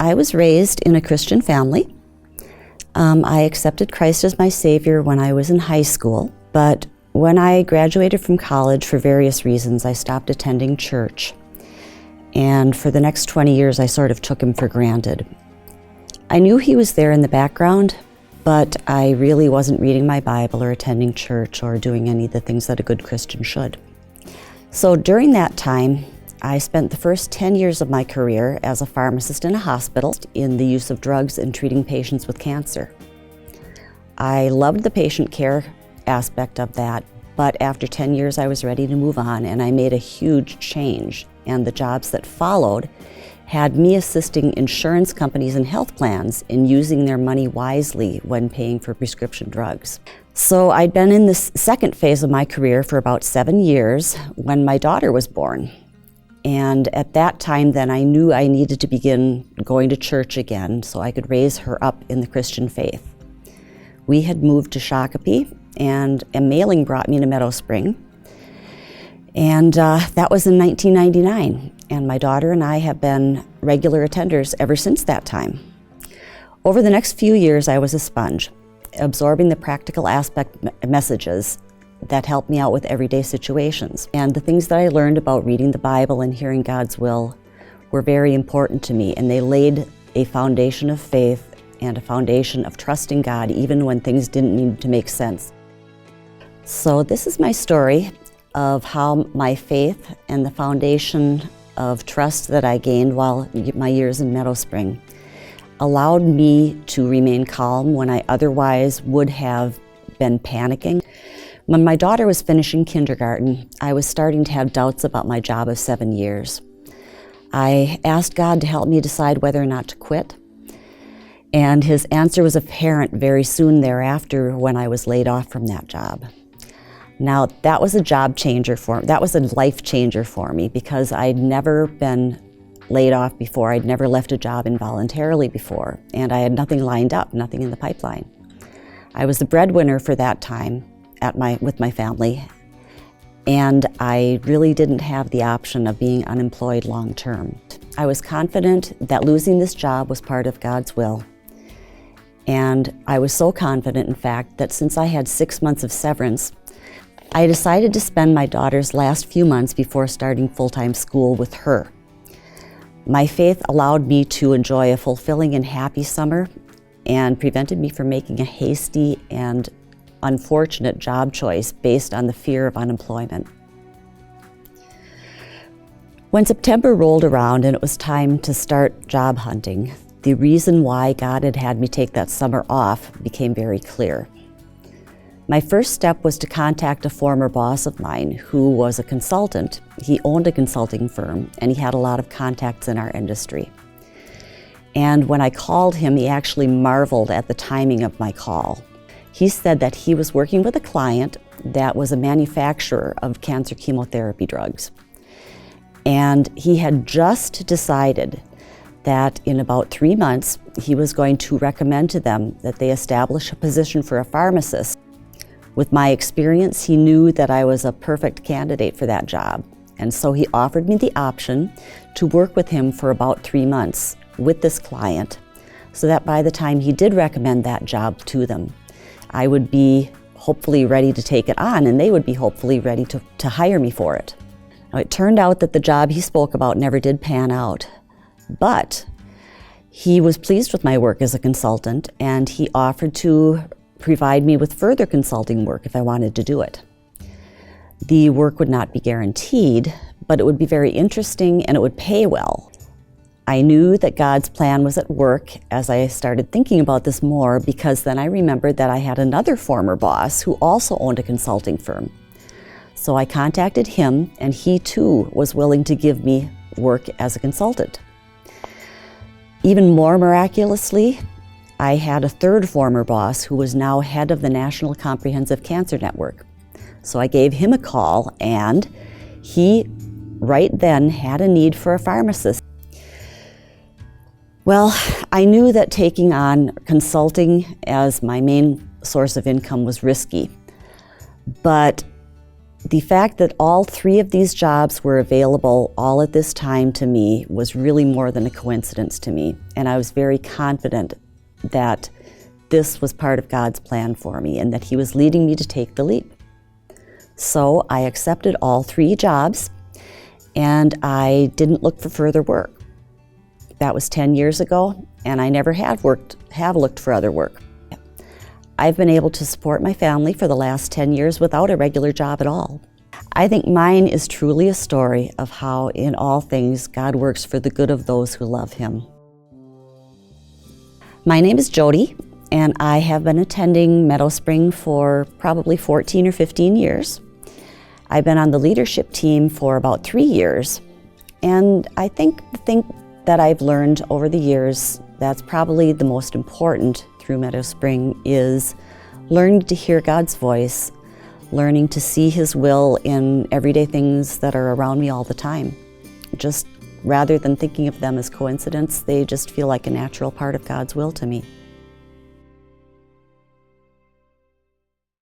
I was raised in a Christian family. I accepted Christ as my Savior when I was in high school, but when I graduated from college, for various reasons, I stopped attending church. And for the next 20 years, I sort of took him for granted. I knew he was there in the background, but I really wasn't reading my Bible or attending church or doing any of the things that a good Christian should. So during that time, I spent the first 10 years of my career as a pharmacist in a hospital in the use of drugs and treating patients with cancer. I loved the patient care aspect of that, but after 10 years I was ready to move on, and I made a huge change, and the jobs that followed had me assisting insurance companies and health plans in using their money wisely when paying for prescription drugs. So I'd been in this second phase of my career for about 7 years when my daughter was born. And at that time then I knew I needed to begin going to church again so I could raise her up in the Christian faith. We had moved to Shakopee, and a mailing brought me to Meadow Spring. And that was in 1999. And my daughter and I have been regular attenders ever since that time. Over the next few years, I was a sponge, absorbing the practical aspect messages that helped me out with everyday situations. And the things that I learned about reading the Bible and hearing God's will were very important to me, and they laid a foundation of faith and a foundation of trusting God even when things didn't need to make sense. So this is my story of how my faith and the foundation of trust that I gained while my years in Meadow Spring allowed me to remain calm when I otherwise would have been panicking. When my daughter was finishing kindergarten, I was starting to have doubts about my job of 7 years. I asked God to help me decide whether or not to quit, and His answer was apparent very soon thereafter when I was laid off from that job. Now, that was a job changer for me. That was a life changer for me because I'd never been laid off before. I'd never left a job involuntarily before, and I had nothing lined up, nothing in the pipeline. I was the breadwinner for that time with my family, and I really didn't have the option of being unemployed long term. I was confident that losing this job was part of God's will, and I was so confident, in fact, that since I had 6 months of severance, I decided to spend my daughter's last few months before starting full-time school with her. My faith allowed me to enjoy a fulfilling and happy summer and prevented me from making a hasty and unfortunate job choice based on the fear of unemployment. When September rolled around and it was time to start job hunting, the reason why God had me take that summer off became very clear. My first step was to contact a former boss of mine who was a consultant. He owned a consulting firm and he had a lot of contacts in our industry. And when I called him, he actually marveled at the timing of my call. He said that he was working with a client that was a manufacturer of cancer chemotherapy drugs. And he had just decided that in about 3 months, he was going to recommend to them that they establish a position for a pharmacist. With my experience, he knew that I was a perfect candidate for that job. And so he offered me the option to work with him for about 3 months with this client, so that by the time he did recommend that job to them, I would be hopefully ready to take it on, and they would be hopefully ready to hire me for it. Now, it turned out that the job he spoke about never did pan out, but he was pleased with my work as a consultant, and he offered to provide me with further consulting work if I wanted to do it. The work would not be guaranteed, but it would be very interesting and it would pay well. I knew that God's plan was at work as I started thinking about this more, because then I remembered that I had another former boss who also owned a consulting firm. So I contacted him, and he too was willing to give me work as a consultant. Even more miraculously, I had a third former boss who was now head of the National Comprehensive Cancer Network. So I gave him a call, and he right then had a need for a pharmacist. Well, I knew that taking on consulting as my main source of income was risky, but The fact that all 3 of these jobs were available all at this time to me was really more than a coincidence to me, and I was very confident that this was part of God's plan for me and that He was leading me to take the leap. So I accepted all 3 jobs, and I didn't look for further work. That was 10 years ago, and I never have looked for other work. I've been able to support my family for the last 10 years without a regular job at all. I think mine is truly a story of how in all things God works for the good of those who love Him. My name is Jody, and I have been attending Meadow Spring for probably 14 or 15 years. I've been on the leadership team for about 3 years, and I think the thing that I've learned over the years that's probably the most important through Meadow Spring is learning to hear God's voice, learning to see His will in everyday things that are around me all the time. Just rather than thinking of them as coincidence, they just feel like a natural part of God's will to me.